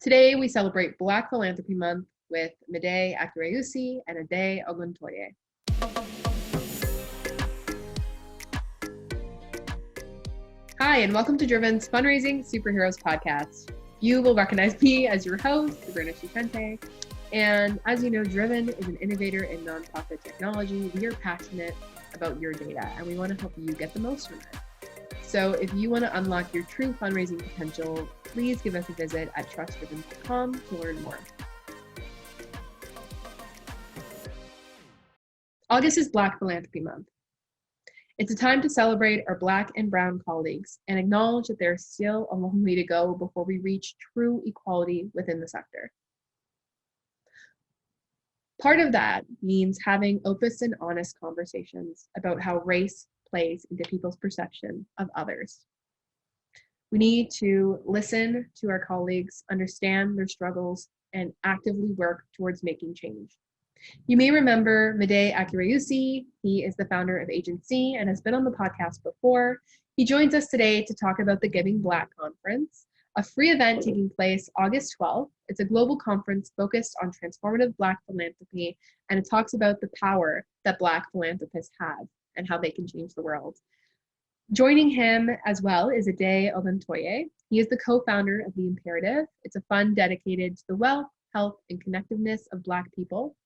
Today, we celebrate Black Philanthropy Month with Mide Akerewusi and Ade Oguntoye. Hi, and welcome to Driven's Fundraising Superheroes podcast. You will recognize me as your host, Sabrina Chifente. And as you know, Driven is an innovator in nonprofit technology. We are passionate about your data, and we want to help you get the most from it. So if you want to unlock your true fundraising potential, please give us a visit at trustdriven.com to learn more. August is Black Philanthropy Month. It's a time to celebrate our Black and Brown colleagues and acknowledge that there's still a long way to go before we reach true equality within the sector. Part of that means having open and honest conversations about how race plays into people's perception of others. We need to listen to our colleagues, understand their struggles, and actively work towards making change. You may remember Mide Akerewusi. He is the founder of AgentsC and has been on the podcast before. He joins us today to talk about the Giving Black Conference, a free event taking place August 12th. It's a global conference focused on transformative Black philanthropy, and it talks about the power that Black philanthropists have and how they can change the world. Joining him as well is Ade Oguntoye. He is the co-founder of The Imperative. It's a fund dedicated to the wealth, health, and connectiveness of Black people.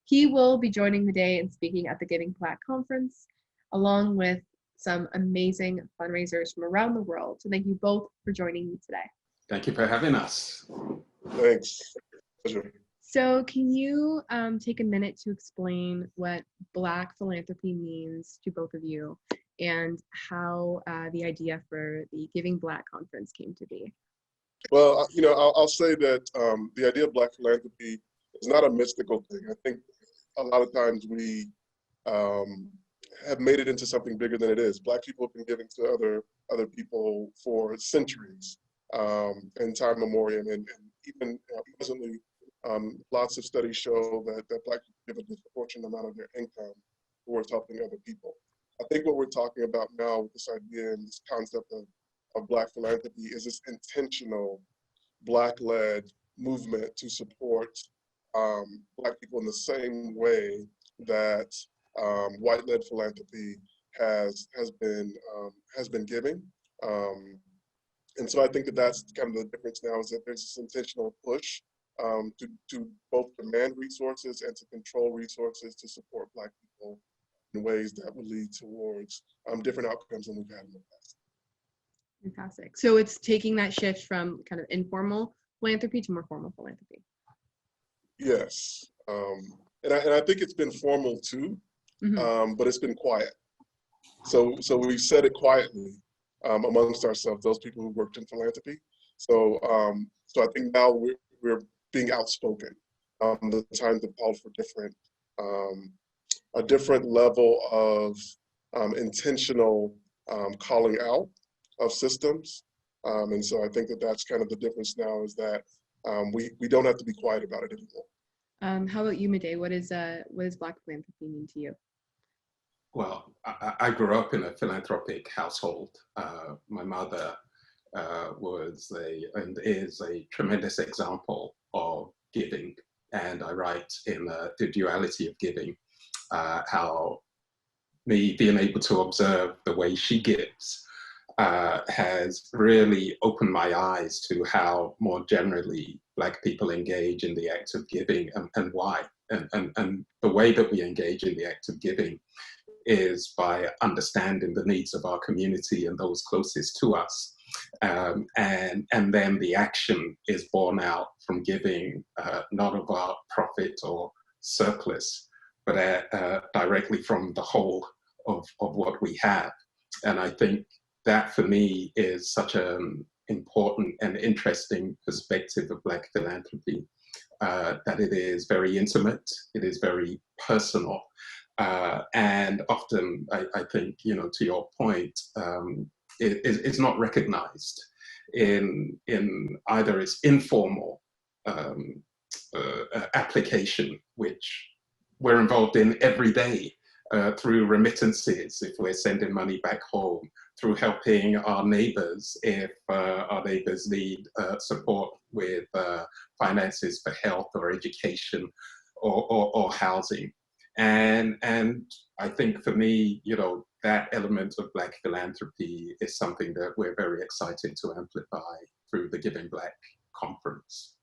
He will be joining the day and speaking at the Giving Black Conference, along with some amazing fundraisers from around the world. So thank you both for joining me today. Thank you for having us. Thanks. Pleasure. So can you take a minute to explain what Black philanthropy means to both of you and how the idea for the Giving Black Conference came to be? Well, I'll say that the idea of Black philanthropy is not a mystical thing. I think a lot of times we have made it into something bigger than it is. Black people have been giving to other people for centuries, in time memoriam, and even presently, lots of studies show that Black people give a disproportionate amount of their income towards helping other people. I think what we're talking about now with this idea and this concept of Black philanthropy is this intentional Black-led movement to support Black people in the same way that white-led philanthropy has been giving. And so I think that that's kind of the difference now, is that there's this intentional push to both demand resources and to control resources to support Black people in ways that would lead towards different outcomes than we've had in the past. Fantastic. So it's taking that shift from kind of informal philanthropy to more formal philanthropy. Yes, and I think it's been formal too, but it's been quiet. So we've said it quietly amongst ourselves, those people who worked in philanthropy. So I think now we're being outspoken. The times have called for a different level of intentional calling out of systems. And so I think that that's kind of the difference now, is that we don't have to be quiet about it anymore. How about you, Mide? What does Black philanthropy mean to you? Well, I grew up in a philanthropic household. My mother was and is a tremendous example of giving. And I write in The Duality of Giving, how me being able to observe the way she gives has really opened my eyes to how more generally Black people engage in the act of giving, and why. And the way that we engage in the act of giving is by understanding the needs of our community and those closest to us. And then the action is born out from giving, not of our profit or surplus, but directly from the whole of what we have. And I think that for me is such an important and interesting perspective of Black philanthropy, that it is very intimate, it is very personal, and often I think, to your point, it's not recognized in either its informal application, which we're involved in every day, through remittances if we're sending money back home, through helping our neighbors if our neighbors need support with finances for health or education or housing. And I think for me, you know, that element of Black philanthropy is something that we're very excited to amplify through the Giving Black conference.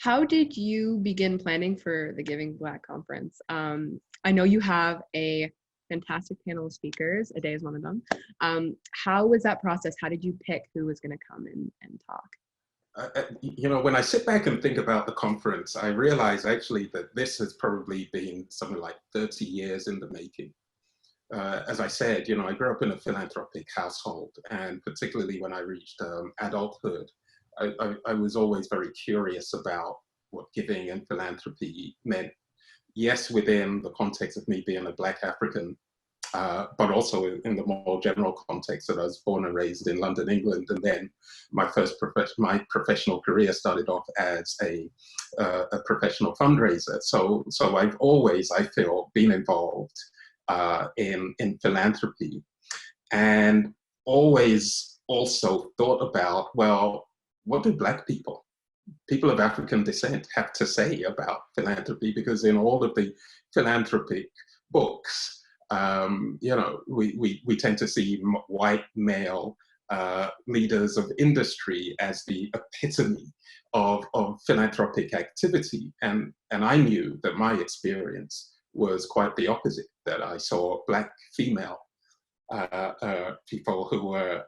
How did you begin planning for the Giving Black conference? I know you have a fantastic panel of speakers. Ade is one of them. How was that process? How did you pick who was going to come and talk? You know, when I sit back and think about the conference, I realize actually that this has probably been something like 30 years in the making. As I said, you know, I grew up in a philanthropic household, and particularly when I reached adulthood, I was always very curious about what giving and philanthropy meant. Yes, within the context of me being a Black African, but also in the more general context that I was born and raised in London, England, and then my professional career started off as a professional fundraiser. So I've always, I feel, been involved in philanthropy, and always also thought about, well, what do Black people of African descent have to say about philanthropy? Because in all of the philanthropic books, you know, we tend to see white male leaders of industry as the epitome of philanthropic activity. And I knew that my experience was quite the opposite, that I saw Black female people who were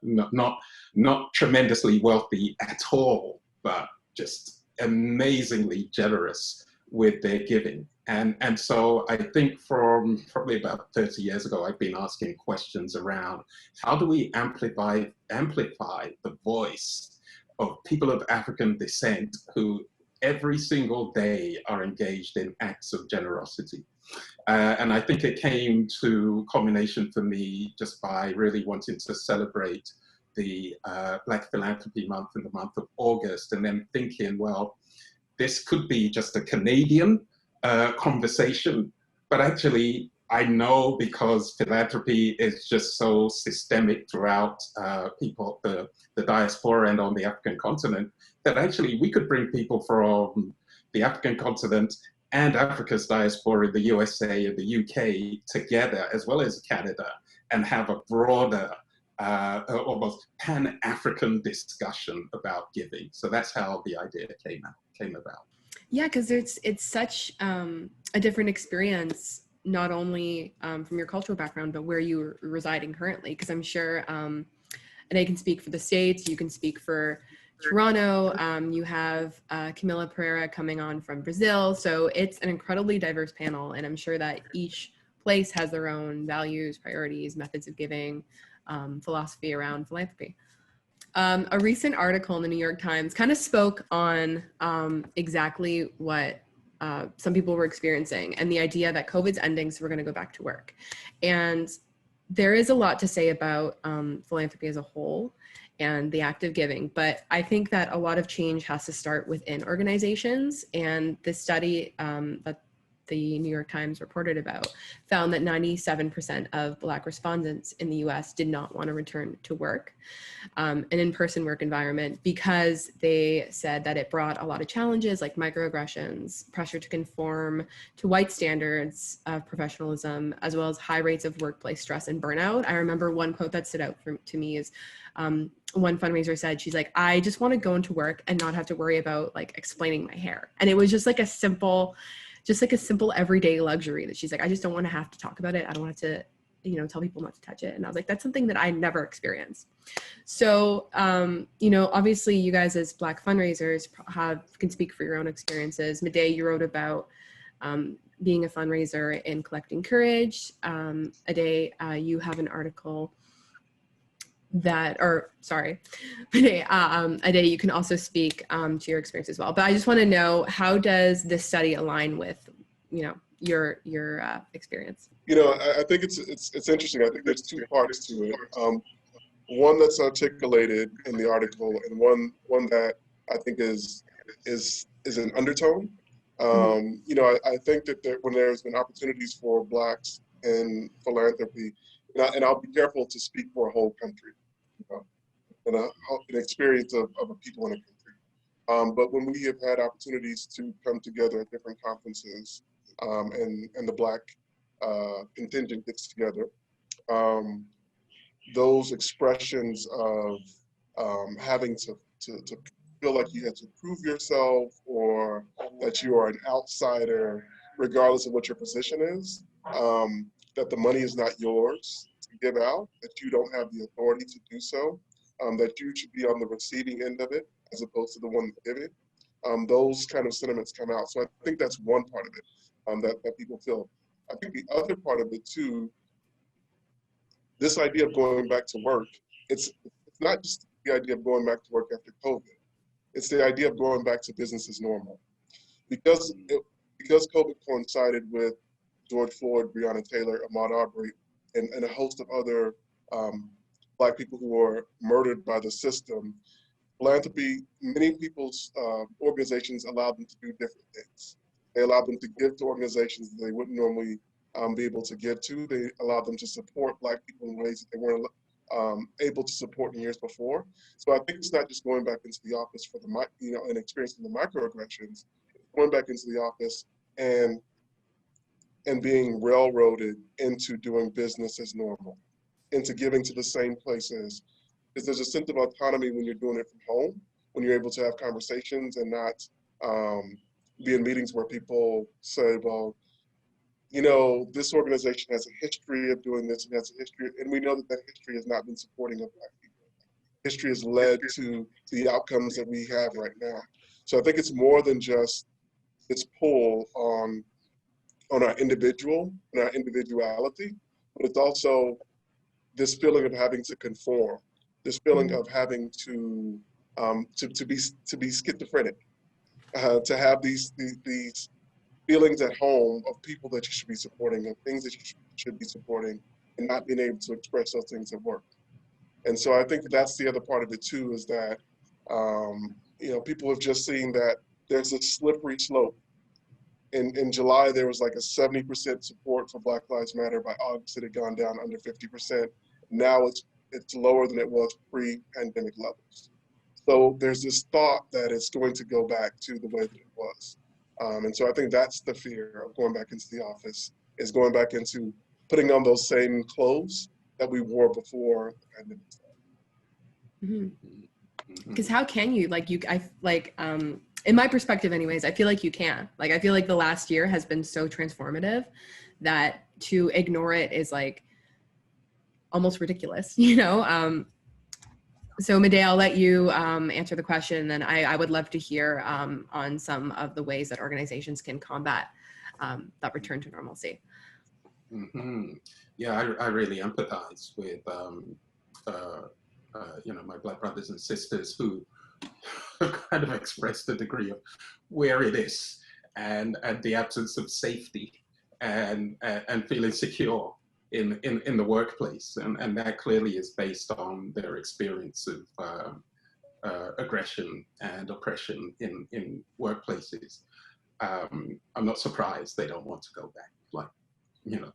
not tremendously wealthy at all, but just amazingly generous with their giving. And so I think from probably about 30 years ago, I've been asking questions around how do we amplify the voice of people of African descent who every single day are engaged in acts of generosity. And I think it came to culmination for me just by really wanting to celebrate the Black Philanthropy Month in the month of August, and then thinking, well, this could be just a Canadian conversation, but actually I know, because philanthropy is just so systemic throughout people, the diaspora and on the African continent, that actually we could bring people from the African continent and Africa's diaspora in the USA and the UK together, as well as Canada, and have a broader, almost pan-African discussion about giving. So that's how the idea came about. Yeah, because it's such a different experience, not only from your cultural background, but where you're residing currently. Because I'm sure, and I can speak for the States, you can speak for Toronto, you have Camila Pereira coming on from Brazil. So it's an incredibly diverse panel, and I'm sure that each place has their own values, priorities, methods of giving, philosophy around philanthropy. A recent article in the New York Times kind of spoke on exactly what some people were experiencing, and the idea that COVID's ending, so we're going to go back to work. And there is a lot to say about philanthropy as a whole and the act of giving, but I think that a lot of change has to start within organizations. And this study that the New York Times reported about found that 97% of Black respondents in the US did not want to return to work, an in-person work environment, because they said that it brought a lot of challenges like microaggressions, pressure to conform to white standards of professionalism, as well as high rates of workplace stress and burnout. I remember one quote that stood out to me is one fundraiser said, she's like, I just want to go into work and not have to worry about like explaining my hair. And it was just like a simple everyday luxury that she's like, I just don't want to have to talk about it. I don't want to, you know, tell people not to touch it. And I was like, that's something that I never experienced. So, you know, obviously you guys as Black fundraisers can speak for your own experiences. Mide, you wrote about being a fundraiser and collecting courage. Ade, you have an article that, or sorry, Ade, you can also speak to your experience as well. But I just want to know, how does this study align with, you know, your experience? You know, I think it's interesting. I think there's two parts to it. One that's articulated in the article, and one that I think is an undertone. You know, I think that when there's been opportunities for Blacks in philanthropy, and I'll be careful to speak for a whole country, you know, and an experience of a people in a country. But when we have had opportunities to come together at different conferences, and the Black contingent gets together, those expressions of having to feel like you have to prove yourself, or that you are an outsider, regardless of what your position is, that the money is not yours to give out, that you don't have the authority to do so, that you should be on the receiving end of it as opposed to the one giving. Those kind of sentiments come out. So I think that's one part of it that people feel. I think the other part of it too, this idea of going back to work, it's not just the idea of going back to work after COVID. It's the idea of going back to business as normal. Because COVID coincided with George Floyd, Breonna Taylor, Ahmaud Arbery, and a host of other Black people who were murdered by the system, philanthropy, many people's organizations allowed them to do different things. They allowed them to give to organizations that they wouldn't normally be able to give to. They allowed them to support Black people in ways that they weren't able to support in years before. So I think it's not just going back into the office for the, and experiencing the microaggressions, going back into the office and being railroaded into doing business as normal, into giving to the same places. Because there's a sense of autonomy when you're doing it from home, when you're able to have conversations and not be in meetings where people say, well, this organization has a history of doing this and has a history, and we know that that history has not been supporting of Black people. History has led to the outcomes that we have right now. So I think it's more than just its pull on our individual and our individuality, but it's also this feeling of having to conform, this feeling of having to be schizophrenic, to have these feelings at home of people that you should be supporting, of things that you should be supporting, and not being able to express those things at work. And so I think that's the other part of it too, is that people have just seen that there's a slippery slope. In July, there was like a 70% support for Black Lives Matter. By August, it had gone down under 50%. Now it's lower than it was pre-pandemic levels. So there's this thought that it's going to go back to the way that it was. And so I think that's the fear of going back into the office, is going back into putting on those same clothes that we wore before the pandemic started. Because how can you, in my perspective anyways, I feel like you can. I feel like the last year has been so transformative that to ignore it is almost ridiculous, So Mide, I'll let you answer the question, and then I would love to hear on some of the ways that organizations can combat that return to normalcy. Yeah, I really empathize with my Black brothers and sisters who kind of expressed the degree of where it is and the absence of safety and feeling secure in the workplace, and that clearly is based on their experience of aggression and oppression in workplaces. I'm not surprised they don't want to go back.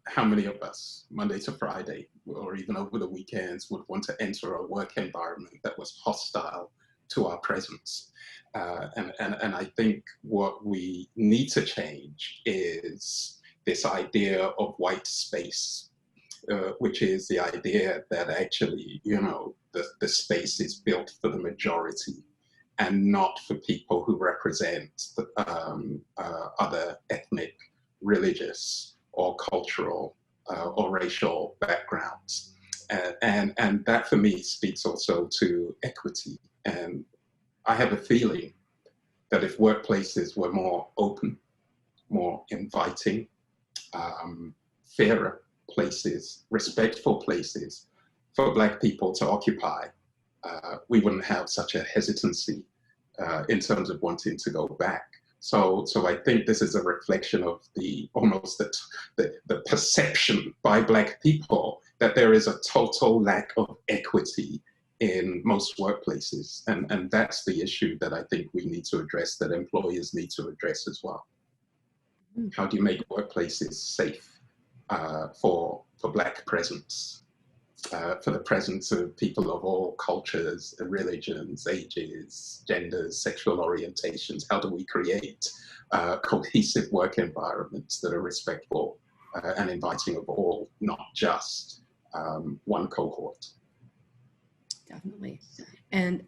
How many of us, Monday to Friday, or even over the weekends, would want to enter a work environment that was hostile to our presence? And I think what we need to change is this idea of white space, which is the idea that actually, the space is built for the majority and not for people who represent other ethnic, religious, or cultural or racial backgrounds. And that for me speaks also to equity. And I have a feeling that if workplaces were more open, more inviting, fairer places, respectful places for Black people to occupy, we wouldn't have such a hesitancy in terms of wanting to go back. So I think this is a reflection of the perception by Black people that there is a total lack of equity in most workplaces. And that's the issue that I think we need to address, that employers need to address as well. How do you make workplaces safe for Black presence, for the presence of people of all cultures, religions, ages, genders, sexual orientations? How do we create cohesive work environments that are respectful and inviting of all, not just one cohort? Definitely. And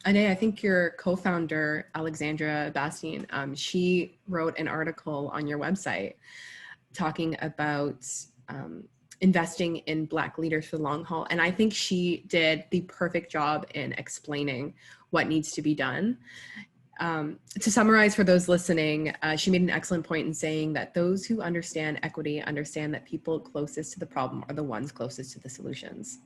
Ade, I think your co-founder, Alexandra Bastien, she wrote an article on your website talking about investing in Black leaders for the long haul. And I think she did the perfect job in explaining what needs to be done. To summarize for those listening, she made an excellent point in saying that those who understand equity understand that people closest to the problem are the ones closest to the solutions.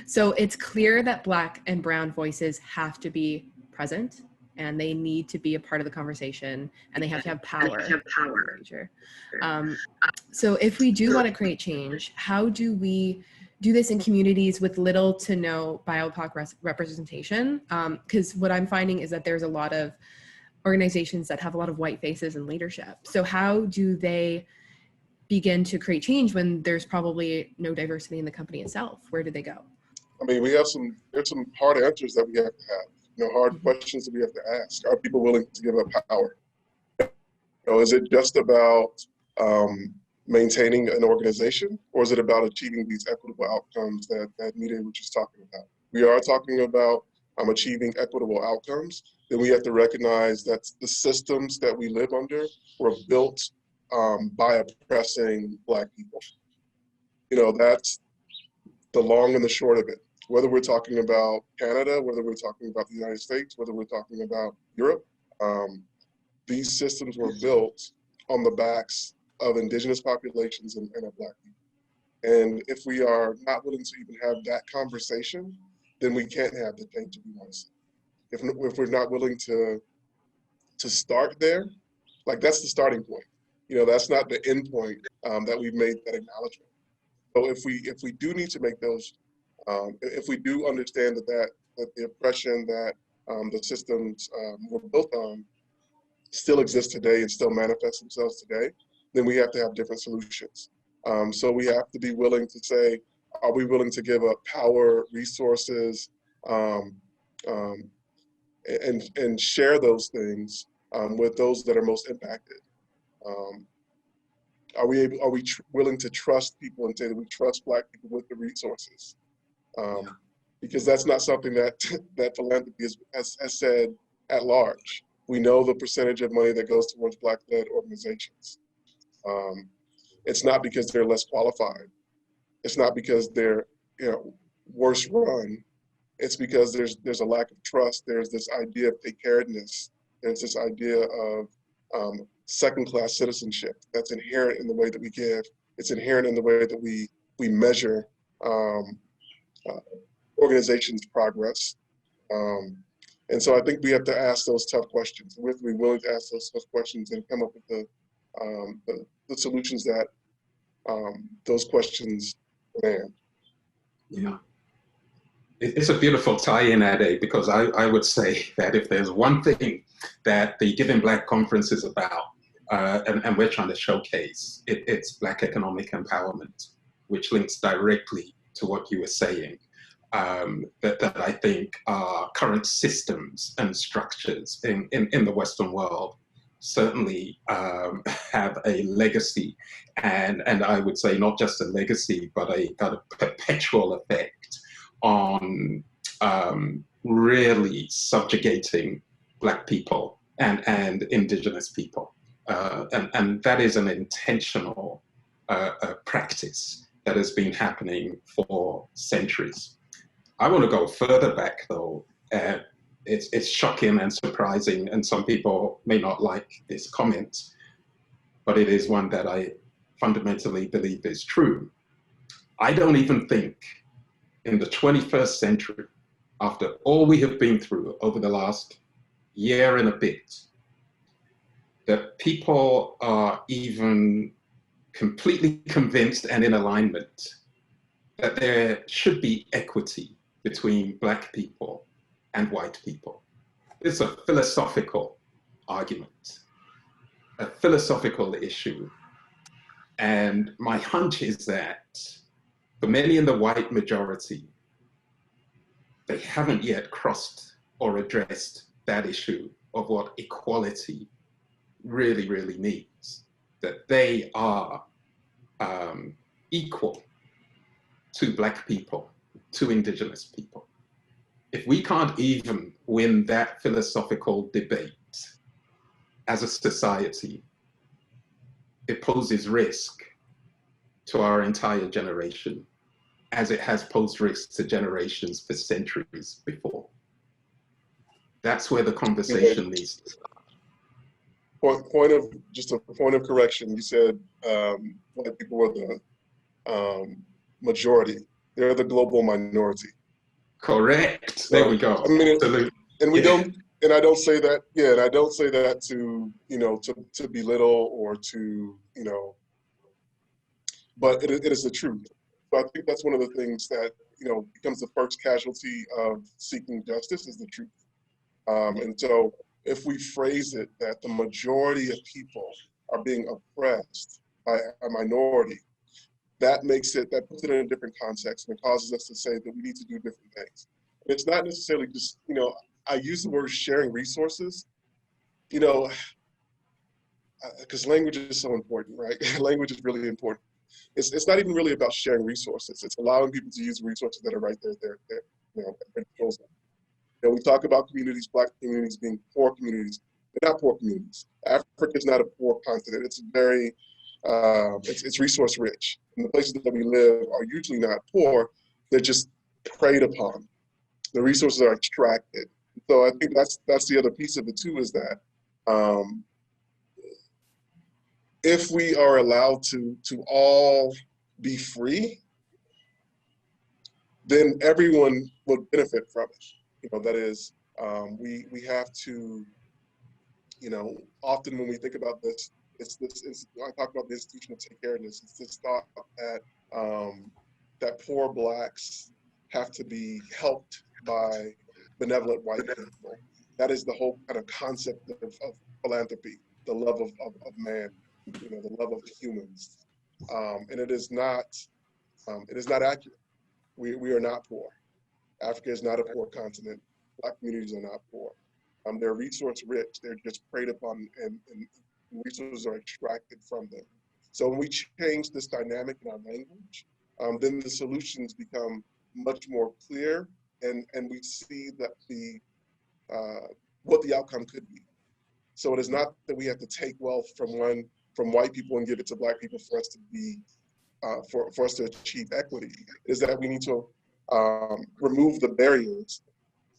So it's clear that Black and Brown voices have to be present, and they need to be a part of the conversation, and they have to have power. So if we do want to create change, how do we do this in communities with little to no BIPOC representation? Because what I'm finding is that there's a lot of organizations that have a lot of white faces in leadership. So how do they begin to create change when there's probably no diversity in the company itself? Where do they go? I mean, there's some hard answers that we have to have, hard questions that we have to ask. Are people willing to give up power? Is it just about maintaining an organization, or is it about achieving these equitable outcomes that Mide was just talking about? We are talking about achieving equitable outcomes. Then we have to recognize that the systems that we live under were built by oppressing Black people. That's the long and the short of it. Whether we're talking about Canada, whether we're talking about the United States, whether we're talking about Europe, these systems were built on the backs of indigenous populations and of Black people. And if we are not willing to even have that conversation, then we can't have the change that we want to see. If we're not willing to start there, like that's the starting point. That's not the end point that we've made that acknowledgement. So if we do need to make those, if we do understand that the oppression that the systems were built on still exist today and still manifest themselves today, then we have to have different solutions. So we have to be willing to say, are we willing to give up power, resources, and share those things with those that are most impacted? Are we willing to trust people and say that we trust Black people with the resources? Because that's not something that philanthropy has said at large. We know the percentage of money that goes towards Black-led organizations. It's not because they're less qualified. It's not because they're worse run. It's because there's a lack of trust. There's this idea of take-caredness. There's this idea of second-class citizenship that's inherent in the way that we give. It's inherent in the way that we measure organizations' progress. And so I think we have to ask those tough questions. We have to be willing to ask those tough questions and come up with the solutions that those questions demand. Yeah. It's a beautiful tie-in, Ade, because I would say that if there's one thing that the Giving Black Conference is about, and we're trying to showcase, it's Black economic empowerment, which links directly to what you were saying, that I think our current systems and structures in the Western world certainly have a legacy, and I would say not just a legacy, but a kind of perpetual effect on really subjugating Black people and indigenous people. And that is an intentional practice that has been happening for centuries. I want to go further back though. It's shocking and surprising, and some people may not like this comment, but it is one that I fundamentally believe is true. I don't even think in the 21st century, after all we have been through over the last year and a bit, that people are even completely convinced and in alignment that there should be equity between Black people and white people. It's a philosophical argument, a philosophical issue. And my hunch is that For many in the white majority, they haven't yet crossed or addressed that issue of what equality really, really means, that they are equal to Black people, to Indigenous people. If we can't even win that philosophical debate as a society, it poses risk to our entire generation, as it has posed risk to generations for centuries before. That's where the conversation needs to start. Just a point of correction. You said White people were the majority. They're the global minority. Correct. There we go. I mean, and we Yeah. don't. And I don't say that. Yeah, and I don't say that to to belittle or to but it is the truth. So I think that's one of the things that becomes the first casualty of seeking justice is the truth. And so if we phrase it that the majority of people are being oppressed by a minority, that puts it in a different context and it causes us to say that we need to do different things. And it's not necessarily just, I use the word sharing resources, because language is so important, right? Language is really important. It's not even really about sharing resources. It's allowing people to use resources that are right there. We talk about communities, Black communities being poor communities. They're not poor communities. Africa is not a poor continent. It's very, it's resource rich. And the places that we live are usually not poor. They're just preyed upon. The resources are extracted. So I think that's the other piece of it too, is that if we are allowed to all be free, then everyone will benefit from it. That is, we have to, often when we think about this, I talk about the institutional take care of this. It's this thought that poor Blacks have to be helped by benevolent white people. That is the whole kind of concept of philanthropy, the love of man, the love of humans, and it is not accurate. We are not poor. Africa is not a poor continent. Black communities are not poor. They're resource rich. They're just preyed upon and resources are extracted from them. So when we change this dynamic in our language, then the solutions become much more clear and we see that what the outcome could be. So it is not that we have to take wealth from white people and give it to Black people for us to be for us to achieve equity. It is that we need to remove the barriers,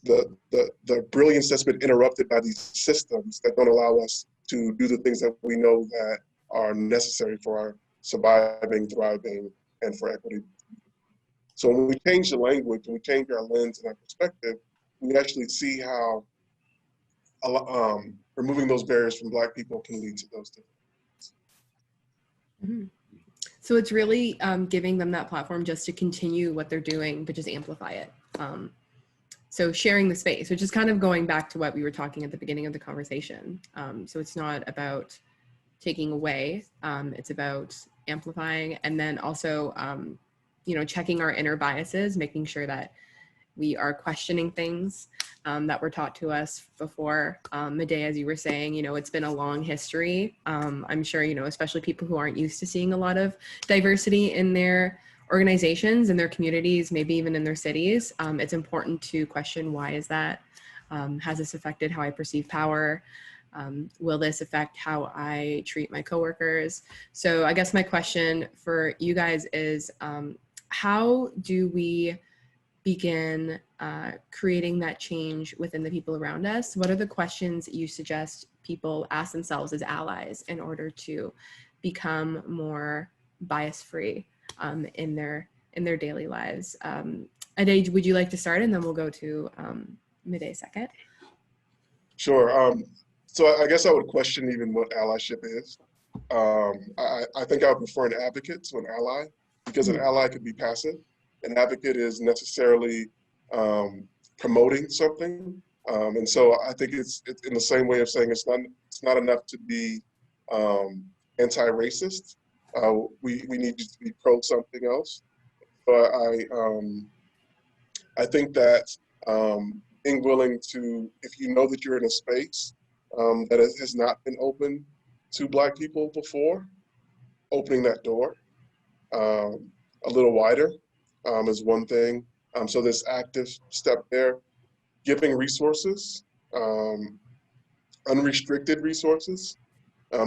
the brilliance that's been interrupted by these systems that don't allow us to do the things that we know that are necessary for our surviving, thriving, and for equity. So when we change the language, when we change our lens and our perspective, we actually see how removing those barriers from Black people can lead to those differences. Mm-hmm. So it's really giving them that platform just to continue what they're doing, but just amplify it. So sharing the space, which is kind of going back to what we were talking at the beginning of the conversation. So it's not about taking away, it's about amplifying, and then also, checking our inner biases, making sure that we are questioning things that were taught to us before. Mide, as you were saying, it's been a long history. I'm sure, especially people who aren't used to seeing a lot of diversity in their organizations, in their communities, maybe even in their cities. It's important to question, why is that? Has this affected how I perceive power? Will this affect how I treat my coworkers? So I guess my question for you guys is, how do we begin creating that change within the people around us? What are the questions you suggest people ask themselves as allies in order to become more bias-free in their daily lives? Ade, would you like to start, and then we'll go to Mide second? Sure. So I guess I would question even what allyship is. I think I would prefer an advocate to an ally, because an ally could be passive. An advocate is necessarily promoting something. And so I think it's in the same way of saying it's not enough to be anti-racist. We need you to be pro something else. But I think that being willing to, if you know that you're in a space that has not been open to Black people before, opening that door a little wider is one thing. So this active step there, giving resources, unrestricted resources,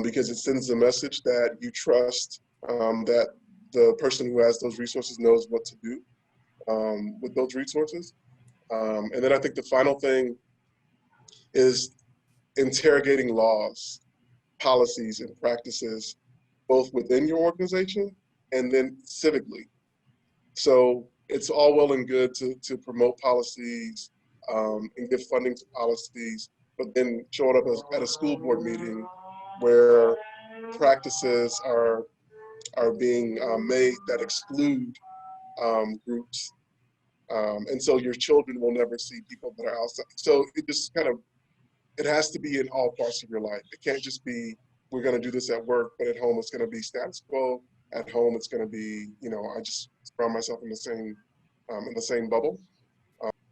because it sends a message that you trust that the person who has those resources knows what to do with those resources. And then I think the final thing is interrogating laws, policies, and practices, both within your organization and then civically. So it's all well and good to promote policies and give funding to policies, but then showing up at a school board meeting where practices are being made that exclude groups. And so your children will never see people that are outside. So it just kind of, it has to be in all parts of your life. It can't just be, we're going to do this at work, but at home it's going to be status quo. At home it's going to be, you know, I just surround myself in the same bubble.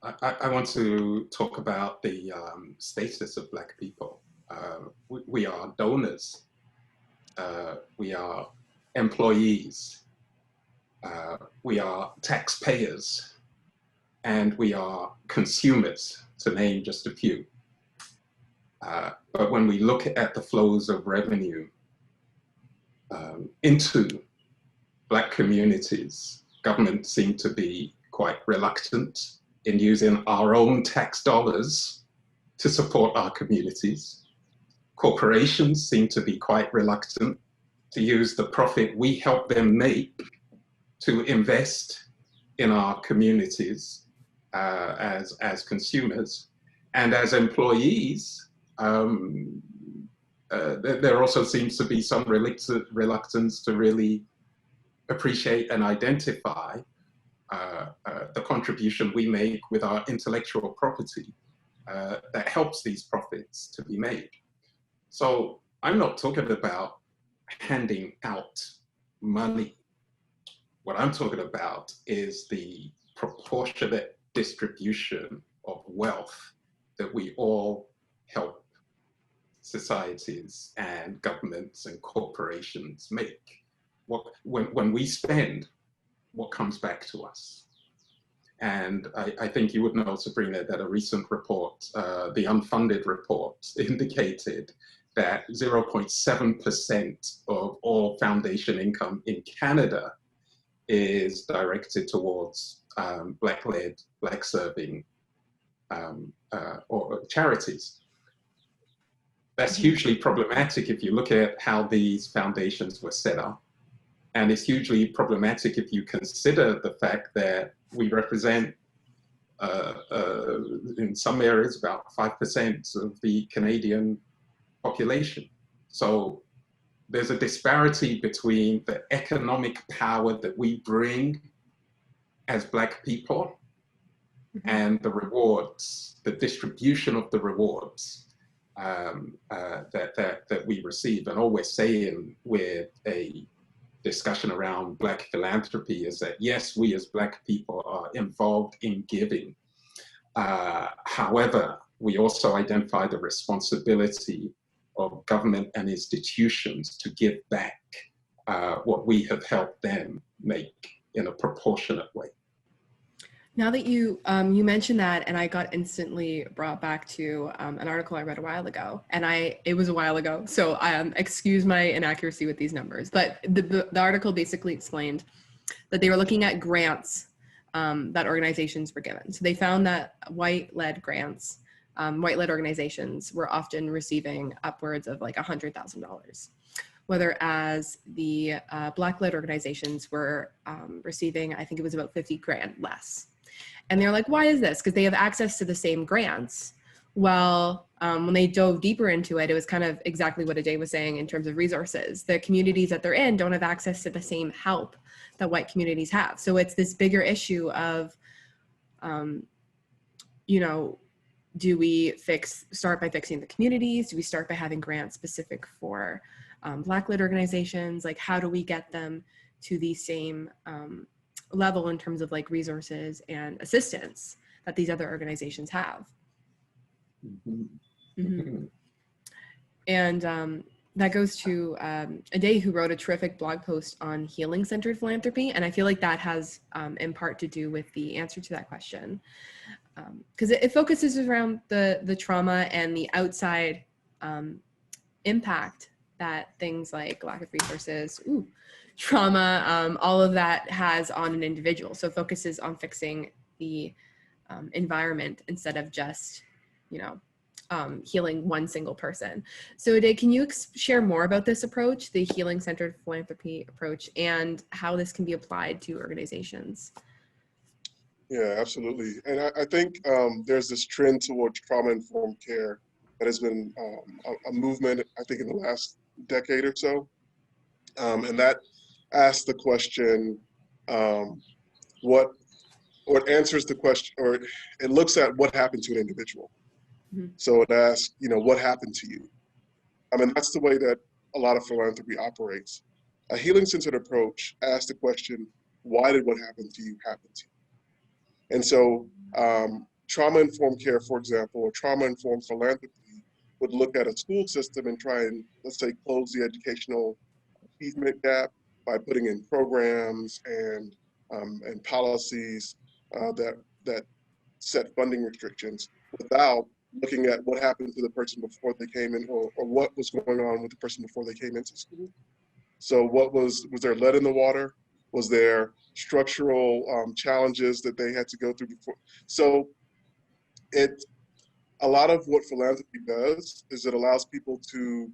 I want to talk about the status of Black people. We are donors. We are employees. We are taxpayers. And we are consumers, to name just a few. But when we look at the flows of revenue into Black communities, governments seem to be quite reluctant in using our own tax dollars to support our communities. Corporations seem to be quite reluctant to use the profit we help them make to invest in our communities as consumers. And as employees, there also seems to be some reluctance to really appreciate and identify the contribution we make with our intellectual property that helps these profits to be made. So I'm not talking about handing out money. What I'm talking about is the proportionate distribution of wealth that we all help societies and governments and corporations make. When we spend, what comes back to us? And I think you would know, Sabrina, that a recent report, the unfunded report, indicated that 0.7% of all foundation income in Canada is directed towards Black-led, Black-serving or charities. That's hugely problematic if you look at how these foundations were set up. And it's hugely problematic if you consider the fact that we represent, in some areas, about 5% of the Canadian population. So there's a disparity between the economic power that we bring as Black people and the rewards, the distribution of the rewards that we receive. And all we're saying with a discussion around Black philanthropy is that, yes, we as Black people are involved in giving. However, we also identify the responsibility of government and institutions to give back what we have helped them make in a proportionate way. Now that you mentioned that, and I got instantly brought back to an article I read a while ago, and it was a while ago, so excuse my inaccuracy with these numbers, but the article basically explained that they were looking at grants that organizations were given. So they found that white-led grants, white-led organizations were often receiving upwards of like $100,000, whereas the Black-led organizations were receiving, I think it was about 50 grand less. And they're like, why is this? Because they have access to the same grants. Well, when they dove deeper into it, it was kind of exactly what Ade was saying in terms of resources. The communities that they're in don't have access to the same help that white communities have. So it's this bigger issue of, you know, do we start by fixing the communities? Do we start by having grants specific for Black-led organizations? Like, how do we get them to the same level in terms of like resources and assistance that these other organizations have. And that goes to Ade, who wrote a terrific blog post on healing-centered philanthropy. And I feel like that has in part to do with the answer to that question. Because it focuses around the trauma and the outside impact that things like lack of resources, trauma, all of that has on an individual. So it focuses on fixing the environment instead of just, healing one single person. So Ade, can you share more about this approach, the healing-centered philanthropy approach, and how this can be applied to organizations? Yeah, absolutely. And I think there's this trend towards trauma-informed care that has been a movement, I think, in the last decade or so. And that asks the question, or it answers the question, or it looks at what happened to an individual. So it asks, what happened to you? I mean, that's the way that a lot of philanthropy operates. A healing-centered approach asks the question, why did what happened to you happen to you? And so trauma-informed care, for example, or trauma-informed philanthropy would look at a school system and try and, let's say, close the educational achievement gap by putting in programs and policies that set funding restrictions without looking at what happened to the person before they came in, or what was going on with the person before they came into school. So was there lead in the water? Was there structural challenges that they had to go through before? So a lot of what philanthropy does is it allows people to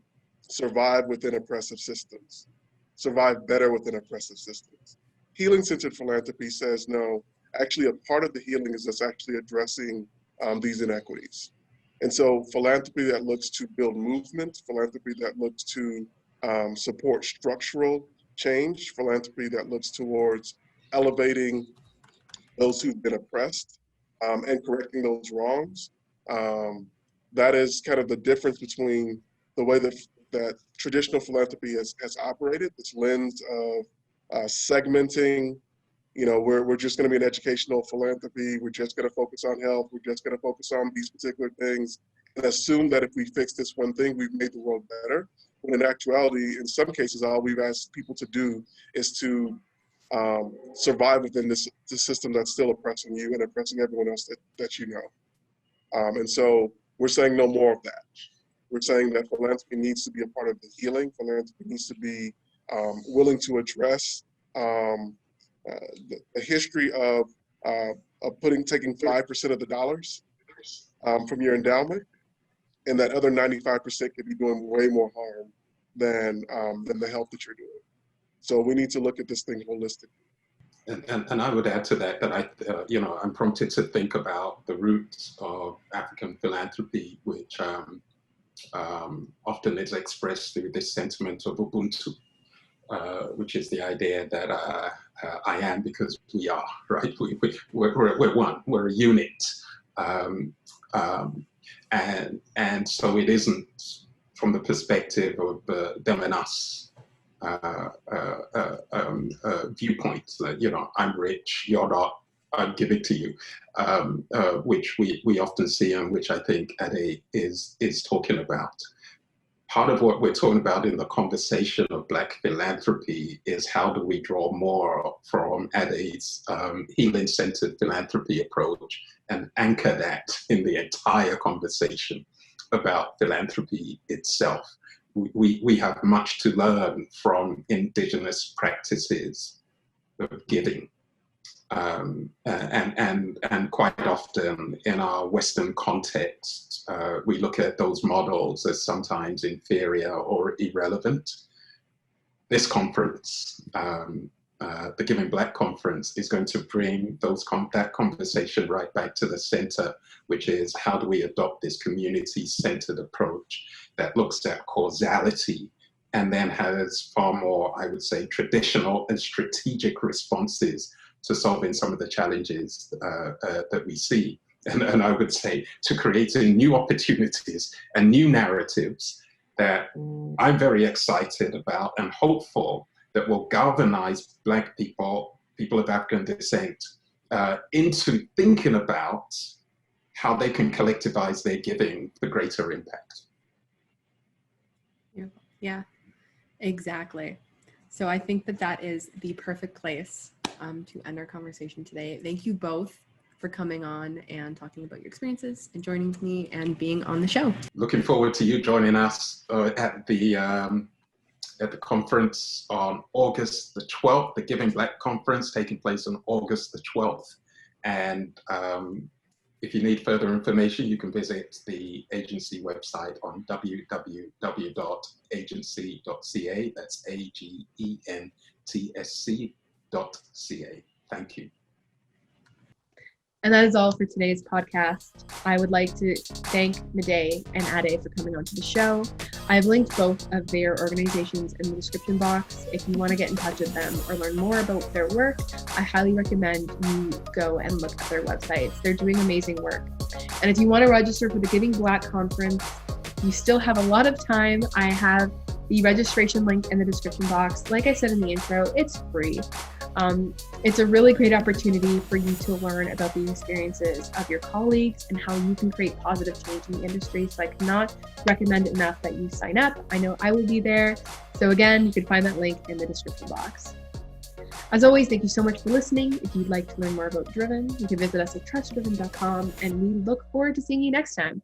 survive within oppressive systems, survive better within oppressive systems. Healing-centered philanthropy says, no, actually a part of the healing is us actually addressing these inequities. And so philanthropy that looks to build movement, philanthropy that looks to support structural change, philanthropy that looks towards elevating those who've been oppressed and correcting those wrongs. That is kind of the difference between the way that traditional philanthropy has operated, this lens of segmenting. We're just going to be an educational philanthropy. We're just going to focus on health. We're just going to focus on these particular things and assume that if we fix this one thing, we've made the world better. When in actuality, in some cases, all we've asked people to do is to survive within the system that's still oppressing you and oppressing everyone else that you know. And so we're saying no more of that. We're saying that philanthropy needs to be a part of the healing. Philanthropy needs to be willing to address the history of taking 5% of the dollars from your endowment, and that other 95% could be doing way more harm than the help that you're doing. So we need to look at this thing holistically. And I would add to that I'm prompted to think about the roots of African philanthropy, which often is expressed through this sentiment of Ubuntu, which is the idea that I am because we are, right? We're one, we're a unit. And so it isn't from the perspective of them and us viewpoint, that, I'm rich, you're not, I'll give it to you, which we often see and which I think Ade is talking about. Part of what we're talking about in the conversation of Black philanthropy is how do we draw more from Ade's healing-centered philanthropy approach and anchor that in the entire conversation about philanthropy itself. We have much to learn from indigenous practices of giving. And quite often in our Western context, we look at those models as sometimes inferior or irrelevant. This conference, the Giving Black Conference, is going to bring that conversation right back to the center, which is how do we adopt this community-centered approach that looks at causality and then has far more, I would say, traditional and strategic responses to solving some of the challenges that we see. And I would say to creating new opportunities and new narratives that I'm very excited about and hopeful that will galvanize Black people people of African descent into thinking about how they can collectivize their giving for greater impact. Yeah, exactly. So I think that is the perfect place to end our conversation today. Thank you both for coming on and talking about your experiences and joining me and being on the show. Looking forward to you joining us at the conference on August the 12th, the Giving Black Conference taking place on August the 12th. And if you need further information, you can visit the AgentsC website on www.agentsc.ca. That's AGENTSC.ca. Thank you. And that is all for today's podcast. I would like to thank Mide and Ade for coming onto the show. I've linked both of their organizations in the description box. If you want to get in touch with them or learn more about their work, I highly recommend you go and look at their websites. They're doing amazing work. And if you want to register for the Giving Black Conference, you still have a lot of time. I have the registration link in the description box. Like I said in the intro, it's free. It's a really great opportunity for you to learn about the experiences of your colleagues and how you can create positive change in the industry. So I cannot recommend enough that you sign up. I know I will be there. So again, you can find that link in the description box. As always, thank you so much for listening. If you'd like to learn more about Driven, you can visit us at trustdriven.com, and we look forward to seeing you next time.